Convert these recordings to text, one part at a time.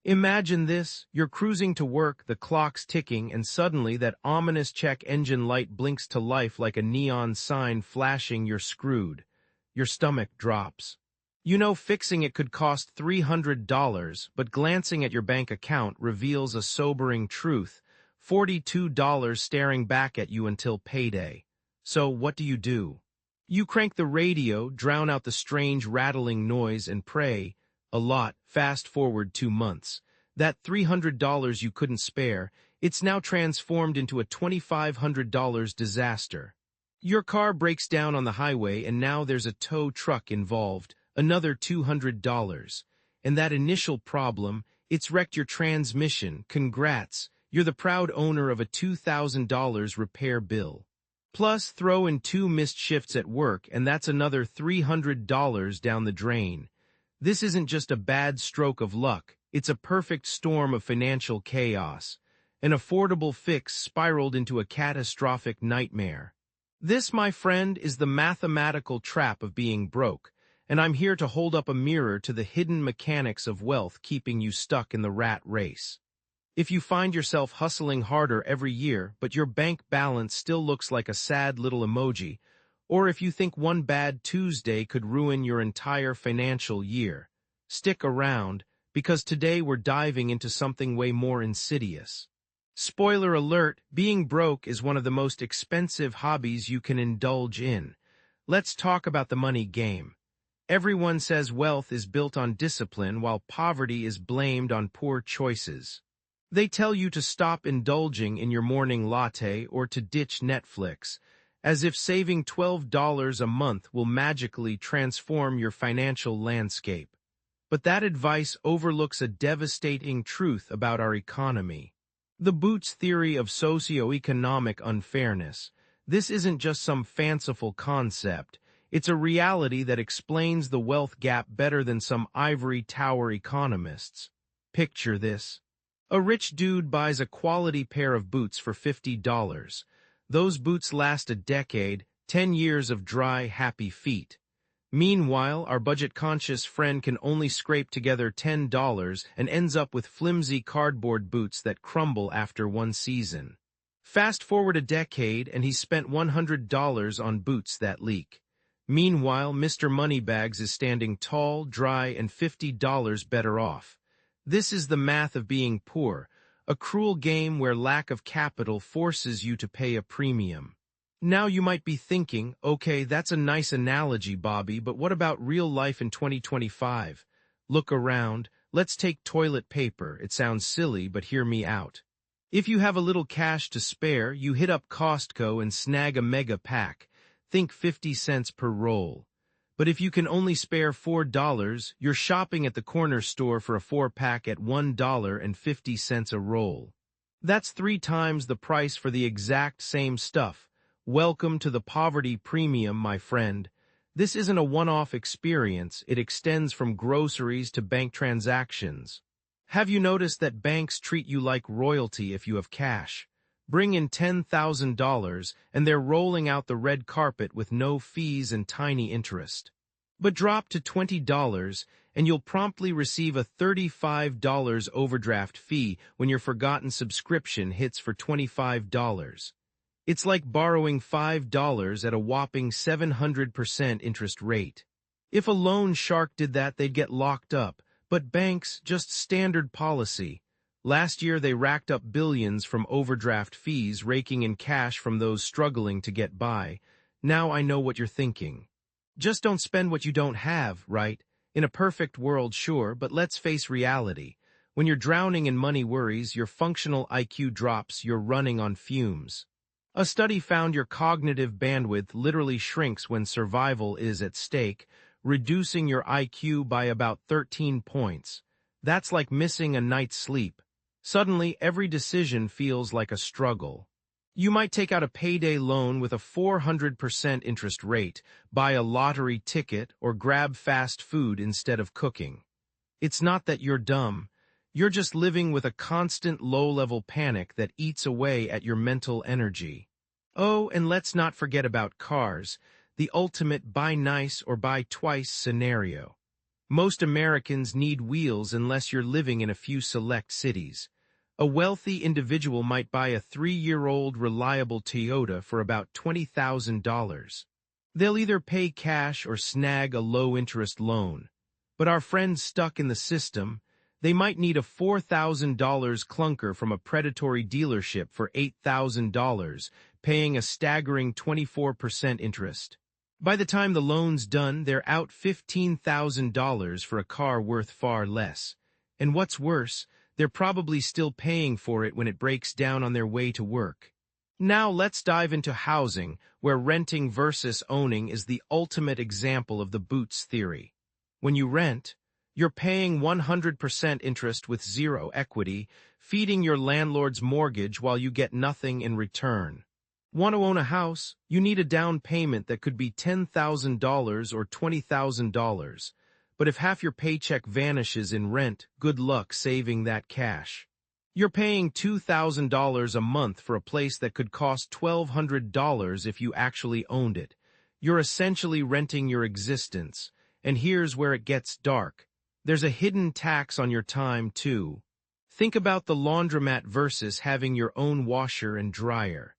Imagine this, you're cruising to work, the clock's ticking, and suddenly that ominous check engine light blinks to life like a neon sign flashing. You're screwed. Your stomach drops. You know fixing it could cost $300, but glancing at your bank account reveals a sobering truth: $42 staring back at you until payday. So what do? You crank the radio, drown out the strange rattling noise, and pray. A lot. Fast forward 2 months. That $300 you couldn't spare, it's now transformed into a $2,500 disaster. Your car breaks down on the highway and now there's a tow truck involved, another $200. And that initial problem, it's wrecked your transmission. Congrats, you're the proud owner of a $2,000 repair bill. Plus, throw in 2 missed shifts at work and that's another $300 down the drain. This isn't just a bad stroke of luck, it's a perfect storm of financial chaos. An affordable fix spiraled into a catastrophic nightmare. This, my friend, is the mathematical trap of being broke, and I'm here to hold up a mirror to the hidden mechanics of wealth keeping you stuck in the rat race. If you find yourself hustling harder every year, but your bank balance still looks like a sad little emoji, or if you think one bad Tuesday could ruin your entire financial year, stick around, because today we're diving into something way more insidious. Spoiler alert, being broke is one of the most expensive hobbies you can indulge in. Let's talk about the money game. Everyone says wealth is built on discipline while poverty is blamed on poor choices. They tell you to stop indulging in your morning latte or to ditch Netflix, as if saving $12 a month will magically transform your financial landscape. But that advice overlooks a devastating truth about our economy. The Boots theory of socioeconomic unfairness. This isn't just some fanciful concept. It's a reality that explains the wealth gap better than some ivory tower economists. Picture this. A rich dude buys a quality pair of boots for $50. Those boots last a decade, 10 years of dry, happy feet. Meanwhile, our budget-conscious friend can only scrape together $10 and ends up with flimsy cardboard boots that crumble after 1 season. Fast forward a decade and he's spent $100 on boots that leak. Meanwhile, Mr. Moneybags is standing tall, dry, and $50 better off. This is the math of being poor, a cruel game where lack of capital forces you to pay a premium. Now you might be thinking, okay, that's a nice analogy, Bobby, but what about real life in 2025? Look around. Let's take toilet paper. It sounds silly, but hear me out. If you have a little cash to spare, you hit up Costco and snag a mega pack. Think 50 cents per roll. But if you can only spare $4, you're shopping at the corner store for a 4-pack at $1.50 a roll. That's 3 times the price for the exact same stuff. Welcome to the poverty premium, my friend. This isn't a one-off experience. It extends from groceries to bank transactions. Have you noticed that banks treat you like royalty if you have cash? Bring in $10,000 and they're rolling out the red carpet with no fees and tiny interest. But drop to $20 and you'll promptly receive a $35 overdraft fee when your forgotten subscription hits for $25. It's like borrowing $5 at a whopping 700% interest rate. If a loan shark did that, they'd get locked up. But banks, just standard policy. Last year, they racked up billions from overdraft fees, raking in cash from those struggling to get by. Now I know what you're thinking. Just don't spend what you don't have, right? In a perfect world, sure, but let's face reality. When you're drowning in money worries, your functional IQ drops, you're running on fumes. A study found your cognitive bandwidth literally shrinks when survival is at stake, reducing your IQ by about 13 points. That's like missing a night's sleep. Suddenly, every decision feels like a struggle. You might take out a payday loan with a 400% interest rate, buy a lottery ticket, or grab fast food instead of cooking. It's not that you're dumb. You're just living with a constant low-level panic that eats away at your mental energy. Oh, and let's not forget about cars, the ultimate buy nice or buy twice scenario. Most Americans need wheels unless you're living in a few select cities. A wealthy individual might buy a 3-year-old reliable Toyota for about $20,000. They'll either pay cash or snag a low-interest loan. But our friends stuck in the system, they might need a $4,000 clunker from a predatory dealership for $8,000, paying a staggering 24% interest. By the time the loan's done, they're out $15,000 for a car worth far less. And what's worse, they're probably still paying for it when it breaks down on their way to work. Now let's dive into housing, where renting versus owning is the ultimate example of the Boots theory. When you rent, you're paying 100% interest with zero equity, feeding your landlord's mortgage while you get nothing in return. Want to own a house? You need a down payment that could be $10,000 or $20,000. But if half your paycheck vanishes in rent, good luck saving that cash. You're paying $2,000 a month for a place that could cost $1,200 if you actually owned it. You're essentially renting your existence. And here's where it gets dark. There's a hidden tax on your time, too. Think about the laundromat versus having your own washer and dryer.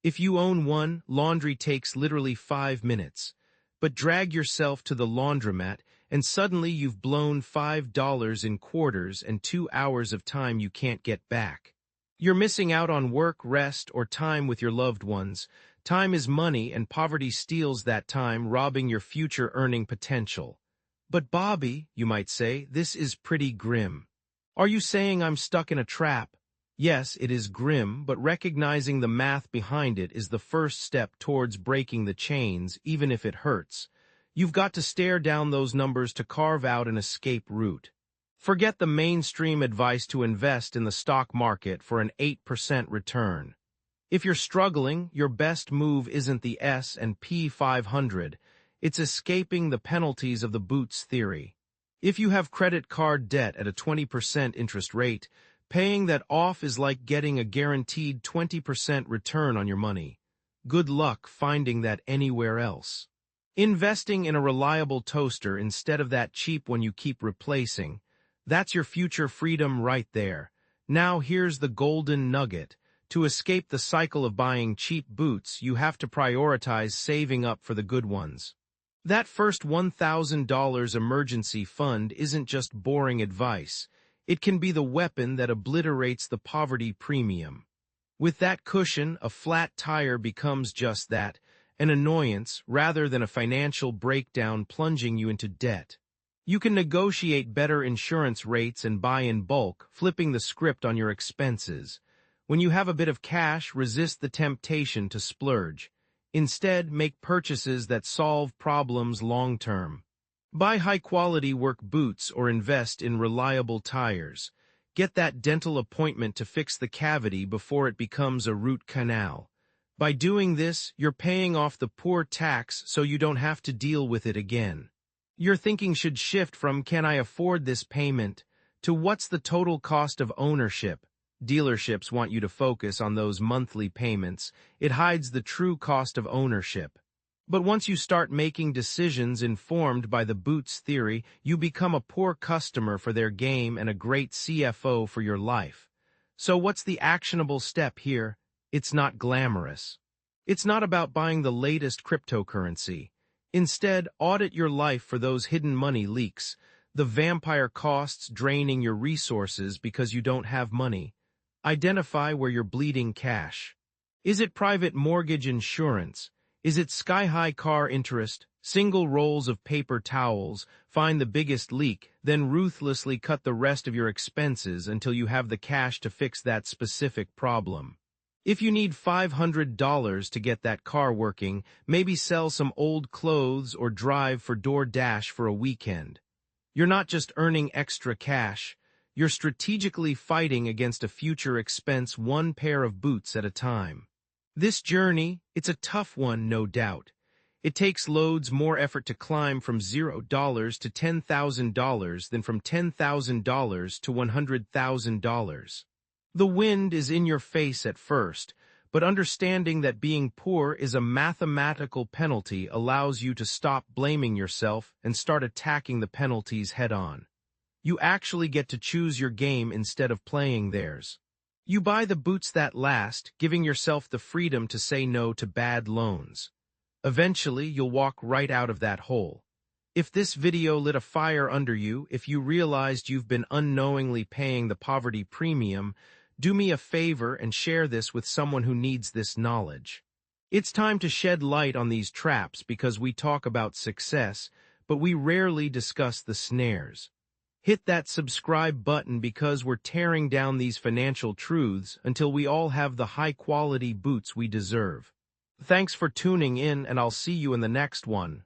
If you own one, laundry takes literally 5 minutes. But drag yourself to the laundromat, and suddenly you've blown $5 in quarters and 2 hours of time you can't get back. You're missing out on work, rest, or time with your loved ones. Time is money, and poverty steals that time, robbing your future earning potential. But Bobby, you might say, this is pretty grim. Are you saying I'm stuck in a trap? Yes, it is grim, but recognizing the math behind it is the first step towards breaking the chains, even if it hurts. You've got to stare down those numbers to carve out an escape route. Forget the mainstream advice to invest in the stock market for an 8% return. If you're struggling, your best move isn't the S&P 500. It's escaping the penalties of the Boots theory. If you have credit card debt at a 20% interest rate, paying that off is like getting a guaranteed 20% return on your money. Good luck finding that anywhere else. Investing in a reliable toaster instead of that cheap one you keep replacing, that's your future freedom right there. Now here's the golden nugget. To escape the cycle of buying cheap boots, you have to prioritize saving up for the good ones. That first $1,000 emergency fund isn't just boring advice. It can be the weapon that obliterates the poverty premium. With that cushion, a flat tire becomes just that, an annoyance rather than a financial breakdown plunging you into debt. You can negotiate better insurance rates and buy in bulk, flipping the script on your expenses. When you have a bit of cash, resist the temptation to splurge. Instead, make purchases that solve problems long-term. Buy high-quality work boots or invest in reliable tires. Get that dental appointment to fix the cavity before it becomes a root canal. By doing this, you're paying off the poor tax so you don't have to deal with it again. Your thinking should shift from "can I afford this payment" to "what's the total cost of ownership?" Dealerships want you to focus on those monthly payments. It hides the true cost of ownership. But once you start making decisions informed by the Boots theory, you become a poor customer for their game and a great CFO for your life. So what's the actionable step here? It's not glamorous. It's not about buying the latest cryptocurrency. Instead, audit your life for those hidden money leaks, the vampire costs draining your resources because you don't have money. Identify where you're bleeding cash. Is it private mortgage insurance? Is it sky-high car interest? Single rolls of paper towels? Find the biggest leak, then ruthlessly cut the rest of your expenses until you have the cash to fix that specific problem. If you need $500 to get that car working, maybe sell some old clothes or drive for DoorDash for a weekend. You're not just earning extra cash. You're strategically fighting against a future expense, one pair of boots at a time. This journey, it's a tough one, no doubt. It takes loads more effort to climb from $0 to $10,000 than from $10,000 to $100,000. The wind is in your face at first, but understanding that being poor is a mathematical penalty allows you to stop blaming yourself and start attacking the penalties head-on. You actually get to choose your game instead of playing theirs. You buy the boots that last, giving yourself the freedom to say no to bad loans. Eventually, you'll walk right out of that hole. If this video lit a fire under you, if you realized you've been unknowingly paying the poverty premium, do me a favor and share this with someone who needs this knowledge. It's time to shed light on these traps because we talk about success, but we rarely discuss the snares. Hit that subscribe button because we're tearing down these financial truths until we all have the high-quality boots we deserve. Thanks for tuning in, and I'll see you in the next one.